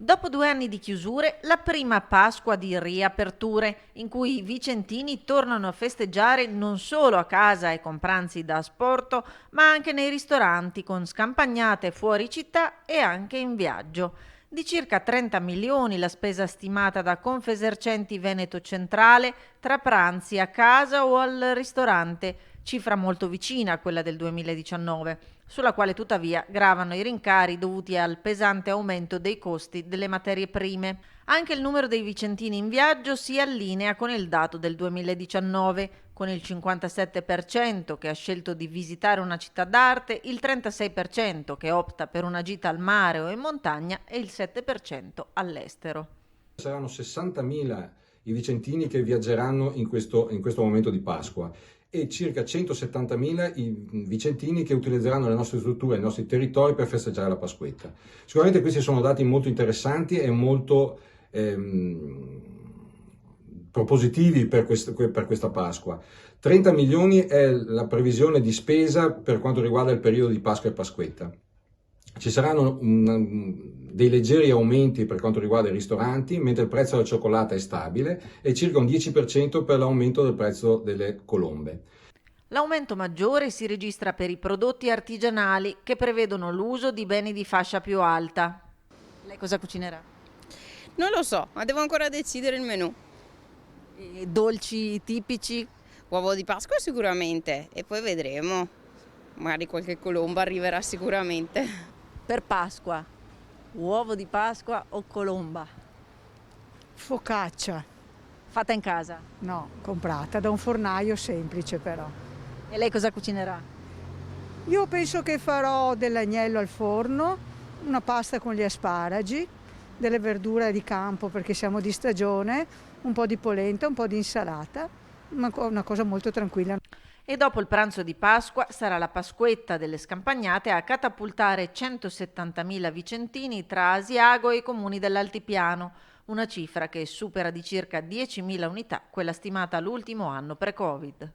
Dopo 2 anni di chiusure, la prima Pasqua di riaperture, in cui i vicentini tornano a festeggiare non solo a casa e con pranzi da asporto, ma anche nei ristoranti con scampagnate fuori città e anche in viaggio. Di circa 30 milioni la spesa stimata da Confesercenti Veneto Centrale tra pranzi a casa o al ristorante, cifra molto vicina a quella del 2019, sulla quale tuttavia gravano i rincari dovuti al pesante aumento dei costi delle materie prime. Anche il numero dei vicentini in viaggio si allinea con il dato del 2019, con il 57% che ha scelto di visitare una città d'arte, il 36% che opta per una gita al mare o in montagna e il 7% all'estero. Saranno 60.000 i vicentini che viaggeranno in questo momento di Pasqua e circa 170.000 i vicentini che utilizzeranno le nostre strutture, i nostri territori per festeggiare la Pasquetta. Sicuramente questi sono dati molto interessanti e molto propositivi per questa Pasqua. 30 milioni è la previsione di spesa per quanto riguarda il periodo di Pasqua e Pasquetta. Ci saranno dei leggeri aumenti per quanto riguarda i ristoranti, mentre il prezzo della cioccolata è stabile e circa un 10% per l'aumento del prezzo delle colombe. L'aumento maggiore si registra per i prodotti artigianali che prevedono l'uso di beni di fascia più alta. Lei cosa cucinerà? Non lo so, ma devo ancora decidere il menù. E dolci tipici? Uovo di Pasqua sicuramente e poi vedremo. Magari qualche colomba arriverà sicuramente. Per Pasqua, uovo di Pasqua o colomba? Focaccia, Fatta in casa. no, comprata da un fornaio semplice però. E lei cosa cucinerà? Io penso che farò dell'agnello al forno, una pasta con gli asparagi, delle verdure di campo perché siamo di stagione, un po' di polenta, un po' di insalata, una cosa molto tranquilla. E dopo il pranzo di Pasqua sarà la Pasquetta delle Scampagnate a catapultare 170.000 vicentini tra Asiago e i comuni dell'Altipiano, una cifra che supera di circa 10.000 unità quella stimata l'ultimo anno pre-Covid.